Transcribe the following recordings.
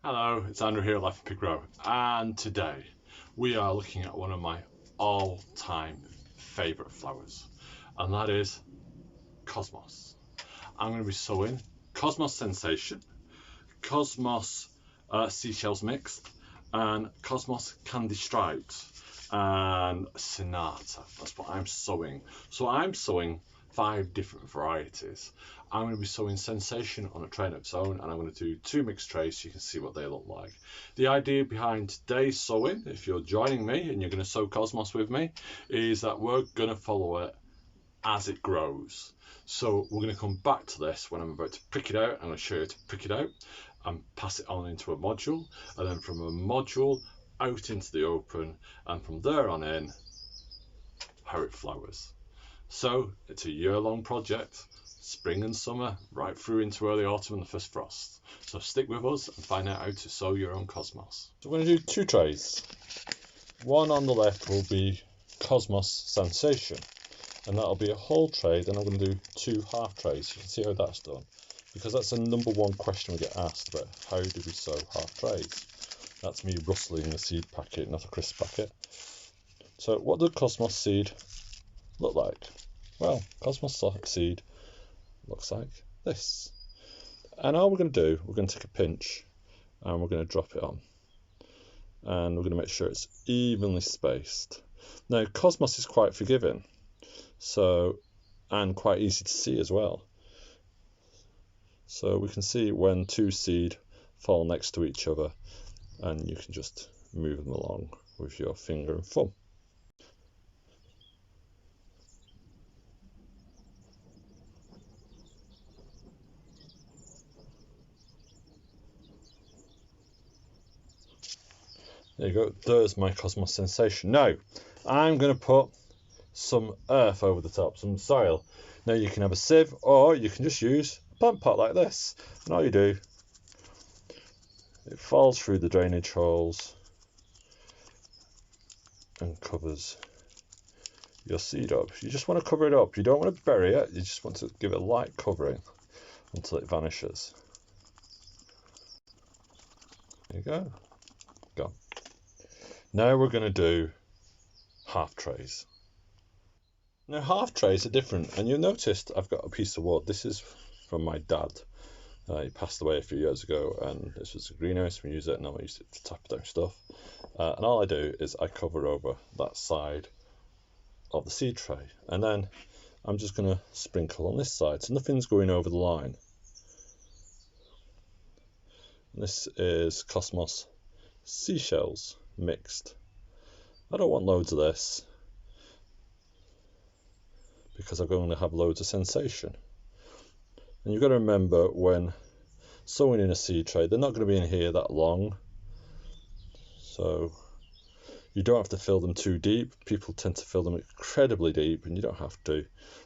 Hello, it's Andrew here, Life in Pig Row, and today we are looking at one of my all-time favourite flowers, and that is Cosmos. I'm going to be sowing Cosmos Sensation, Cosmos Seashells Mixed, and Cosmos Candy Striped, and Sonata. That's what I'm sowing. So I'm sowing 5 different varieties. I'm going to be sowing Sensation on a tray of its own, and I'm going to do 2 mixed trays so you can see what they look like. The idea behind today's sowing, if you're joining me and you're going to sow Cosmos with me, is that we're going to follow it as it grows. So we're going to come back to this when I'm about to pick it out. I'm going to show you how to pick it out and pass it on into a module, and then from a module out into the open, and from there on in, how it flowers. So it's a year-long project, spring and summer, right through into early autumn and the first frost. So stick with us and find out how to sow your own Cosmos. So we're going to do 2 trays. One on the left will be Cosmos Sensation, and that'll be a whole tray. Then I'm going to do 2 half trays. You can see how that's done, because that's the number one question we get asked about: how do we sow half trays? That's me rustling a seed packet, not a crisp packet. So what does Cosmos seed look like? Well, Cosmos seed looks like this. And all we're going to do, we're going to take a pinch and we're going to drop it on. And we're going to make sure it's evenly spaced. Now, Cosmos is quite forgiving, and quite easy to see as well. So we can see when 2 seed fall next to each other, and you can just move them along with your finger and thumb. There you go, there's my Cosmos Sensation. Now, I'm going to put some earth over the top, some soil. Now you can have a sieve, or you can just use a plant pot like this. And all you do, it falls through the drainage holes and covers your seed up. You just want to cover it up. You don't want to bury it, you just want to give it a light covering until it vanishes. There you go. Gone. Now we're going to do half trays. Now half trays are different, and you'll notice I've got a piece of wood. This is from my dad. He passed away a few years ago, and this was a greenhouse. We use it, and I use it to tap down stuff. And all I do is I cover over that side of the seed tray, and then I'm just going to sprinkle on this side, so nothing's going over the line. And this is Cosmos Seashells Mixed. I don't want loads of this because I'm going to have loads of Sensation. And you've got to remember, when sowing in a seed tray, they're not going to be in here that long, so you don't have to fill them too deep. People tend to fill them incredibly deep, and you don't have to.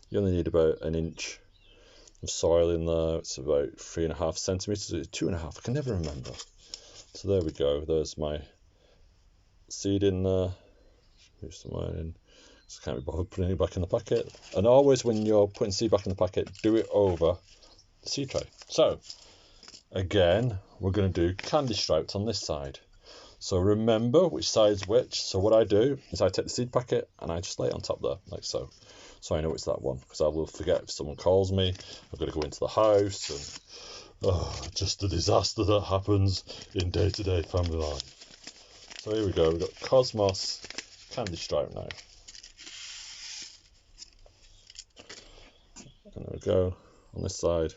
You only need about 1 inch of soil in there. It's about 3.5 centimeters, 2.5, I can never remember. So there we go, there's my seed in there. Move some more in, so I can't be bothered putting it back in the packet. And always when you're putting seed back in the packet, do it over the seed tray. So again, we're going to do candy striped on this side. So remember which side's which. So what I do is I take the seed packet and I just lay it on top there, like so. So I know it's that one, because I will forget if someone calls me. I've got to go into the house, and just the disaster that happens in day-to-day family life. So here we go, we've got Cosmos Candy Stripe now. And there we go on this side.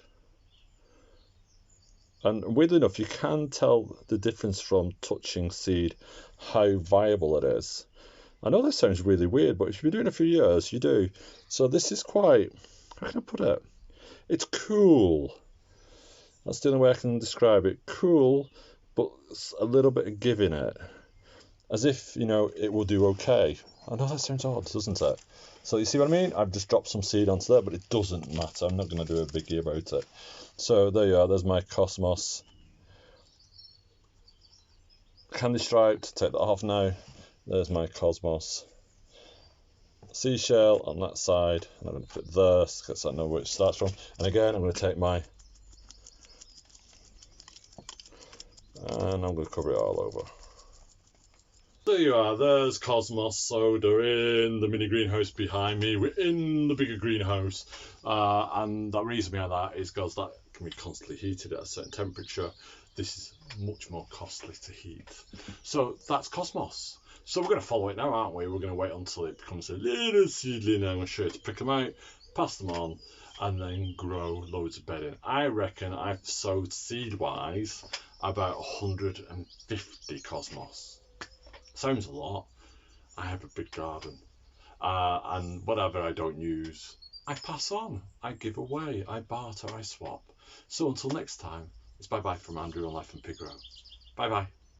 And weirdly enough, you can tell the difference from touching seed, how viable it is. I know this sounds really weird, but if you've been doing it for years, you do. So this is quite, how can I put it? It's cool. That's the only way I can describe it. Cool, but a little bit of give in it. As if, you know, it will do okay. I know that sounds odd, doesn't it? So you see what I mean? I've just dropped some seed onto there, but it doesn't matter. I'm not going to do a biggie about it. So there you are. There's my Cosmos Candy Striped. Take that off now. There's my Cosmos Seashell on that side. And I'm going to put it there, because I know where it starts from. And again, I'm going to take my And I'm going to cover it all over. There you are, there's Cosmos soda in the mini greenhouse behind me. We're in the bigger greenhouse, and the reason behind that is because that can be constantly heated at a certain temperature. This is much more costly to heat. So that's Cosmos. So we're going to follow it now, aren't we? We're going to wait until it becomes a little seedling. I'm going to show you to pick them out, pass them on, and then grow loads of bedding. I reckon I've sowed seed-wise about 150 Cosmos. Sounds a lot. I have a big garden, and whatever I don't use, I pass on, I give away, I barter, I swap. So until next time, it's bye bye from Andrew on Life and Pig Grow. Bye bye.